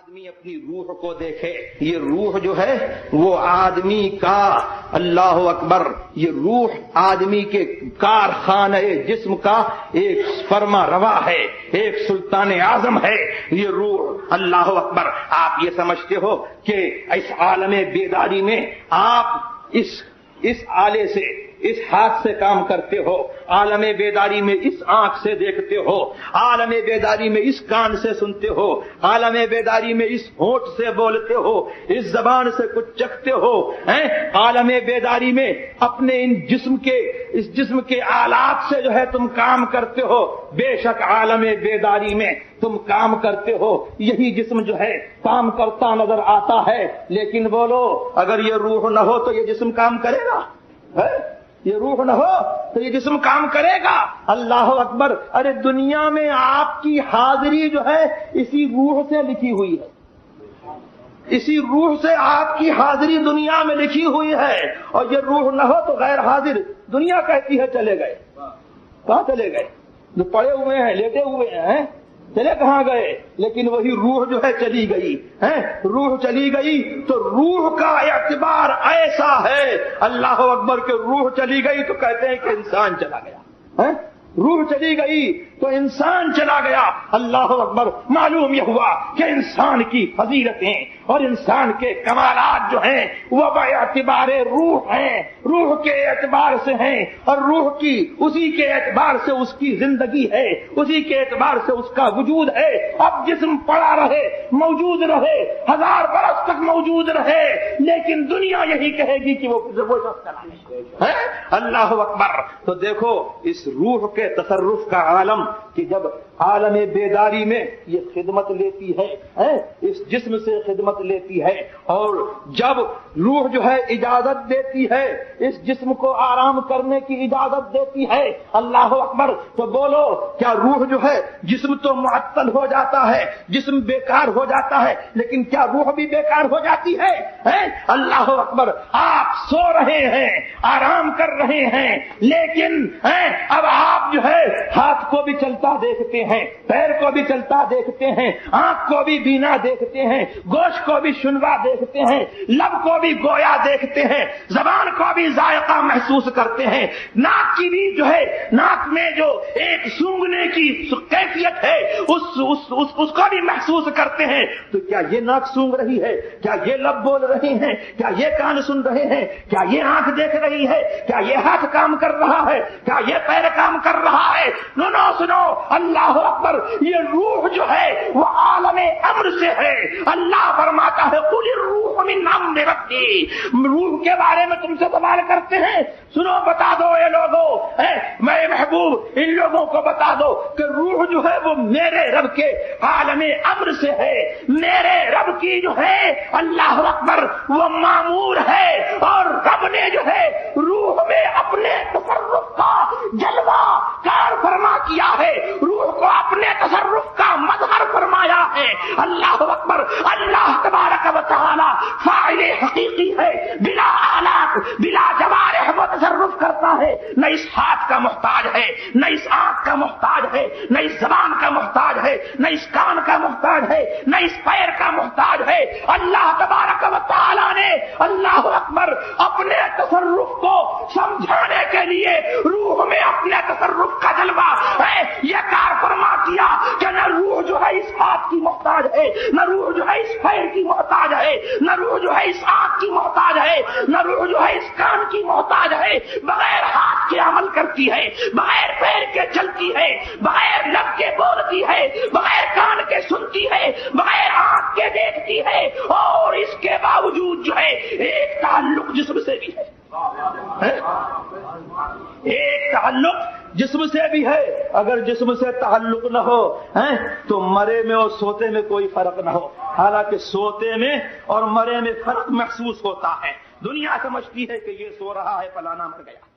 آدمی اپنی روح کو دیکھے. یہ روح جو ہے وہ آدمی کا، اللہ اکبر، یہ روح آدمی کے کارخانہ جسم کا ایک فرما روا ہے، ایک سلطان اعظم ہے یہ روح. اللہ اکبر. آپ یہ سمجھتے ہو کہ اس عالم بیداری میں آپ اس آلے سے، اس ہاتھ سے کام کرتے ہو، عالم بیداری میں اس آنکھ سے دیکھتے ہو، عالم بیداری میں اس کان سے سنتے ہو، عالم بیداری میں اس ہونٹ سے بولتے ہو، اس زبان سے کچھ چکھتے ہو، عالم بیداری میں اپنے اس جسم کے آلات سے جو ہے تم کام کرتے ہو. بے شک عالم بیداری میں تم کام کرتے ہو، یہی جسم جو ہے کام کرتا نظر آتا ہے. لیکن بولو، اگر یہ روح نہ ہو تو یہ جسم کام کرے گا؟ یہ روح نہ ہو تو یہ جسم کام کرے گا؟ اللہ اکبر. ارے دنیا میں آپ کی حاضری جو ہے اسی روح سے لکھی ہوئی ہے، اسی روح سے آپ کی حاضری دنیا میں لکھی ہوئی ہے. اور یہ روح نہ ہو تو غیر حاضر. دنیا کہتی ہے چلے گئے. کہاں چلے گئے؟ جو پڑے ہوئے ہیں، لیٹے ہوئے ہیں، چلے کہاں گئے؟ لیکن وہی روح جو ہے چلی گئی. روح چلی گئی تو روح کا اعتبار ایسا ہے، اللہ اکبر، کہ روح چلی گئی تو کہتے ہیں کہ انسان چلا گیا. روح چلی گئی تو انسان چلا گیا. اللہ اکبر. معلوم یہ ہوا کہ انسان کی فضیلتیں اور انسان کے کمالات جو ہیں وہ باعتبار روح ہیں، روح کے اعتبار سے ہیں، اور روح کی اسی کے اعتبار سے اس کی زندگی ہے، اسی کے اعتبار سے اس کا وجود ہے. اب جسم پڑا رہے، موجود رہے، 1000 برس تک موجود رہے، لیکن دنیا یہی کہے گی کہ وہ شخص چلا گیا. اللہ اکبر. تو دیکھو اس روح کے تصرف کا عالم، کہ جب عالم بیداری میں یہ خدمت لیتی ہے، اس جسم سے خدمت لیتی ہے، اور جب روح جو ہے اجازت دیتی ہے، اس جسم کو آرام کرنے کی اجازت دیتی ہے، اللہ اکبر، تو بولو کیا روح جو ہے، جسم تو معطل ہو جاتا ہے، جسم بیکار ہو جاتا ہے، لیکن کیا روح بھی بیکار ہو جاتی ہے؟ اللہ اکبر. آپ سو رہے ہیں، آرام کر رہے ہیں، لیکن اب آپ جو ہے ہاتھ کو بھی چلتا دیکھتے ہیں، پیر کو بھی چلتا دیکھتے ہیں، آنکھ کو بھی بینا دیکھتے ہیں، گوشت کو بھی شنوا دیکھتے ہیں، لب کو بھی گویا دیکھتے ہیں، زبان کو بھی ذائقہ محسوس کرتے ہیں، ناک کی بھی جو ہے، ناک میں جو ایک سونگھنے کی کیفیت ہے اس کو بھی محسوس کرتے ہیں. تو کیا یہ ناک سونگ رہی ہے؟ کیا یہ لب بول رہے ہیں؟ کیا یہ کان سن رہے ہیں؟ کیا یہ آنکھ دیکھ رہی ہے؟ کیا یہ ہاتھ کام کر رہا ہے؟ کیا یہ پیر کام کر رہا ہے؟ سنو اللہ اکبر. یہ روح جو ہے وہ عالم امر سے ہے. اللہ فرماتا ہے قل الروح من امر ربی. روح کے بارے میں تم سے سوال کرتے ہیں، سنو بتا دو اے لوگوں، میں محبوب ان لوگوں کو بتا دو کہ روح جو ہے وہ میرے رب کے عالم امر سے ہے. میرے رب کی جو ہے اللہ اکبر وہ معمور ہے، اور رب نے جو ہے روح میں اپنے تصرف کا جلوہ کار فرما کیا ہے، روح کو اپنے تصرف کا مظہر فرمایا ہے. اللہ اکبر. اللہ تبارک و تعالی فاعل حقیقی ہے، بلا آلات بلا جوارح وہ تصرف کرتا ہے. نہ اس ہاتھ کا محتاج ہے، نہ اس آنکھ کا محتاج ہے، نہ اس زبان کا محتاج ہے، نہ اس کان کا محتاج ہے، نہ اس پیر کا محتاج ہے. اللہ تبارک و تعالی نے اللہ اکبر اپنے تصرف کو سمجھانے کے لیے روح میں اپنے تصرف کا جلوہ یہ کار فرما کیا کہ نہ روح جو ہے اس ہاتھ کی محتاج ہے، نہ روح جو ہے اس پیر کی محتاج ہے، نہ روح جو ہے اس آنکھ کی محتاج ہے، نہ روح جو ہے اس کان کی محتاج ہے. بغیر ہاتھ کے عمل کرتی ہے، بغیر پیر کے چلتی ہے، بغیر لب کے بولتی ہے، بغیر کان کے سنتی ہے، بغیر آنکھ کے دیکھتی ہے، اور اس کے باوجود جو ہے ایک تعلق جسم سے بھی ہے. ایک تعلق جسم سے بھی ہے. اگر جسم سے تعلق نہ ہو تو مرے میں اور سوتے میں کوئی فرق نہ ہو. حالانکہ سوتے میں اور مرے میں فرق محسوس ہوتا ہے. دنیا سمجھتی ہے کہ یہ سو رہا ہے، فلانا مر گیا.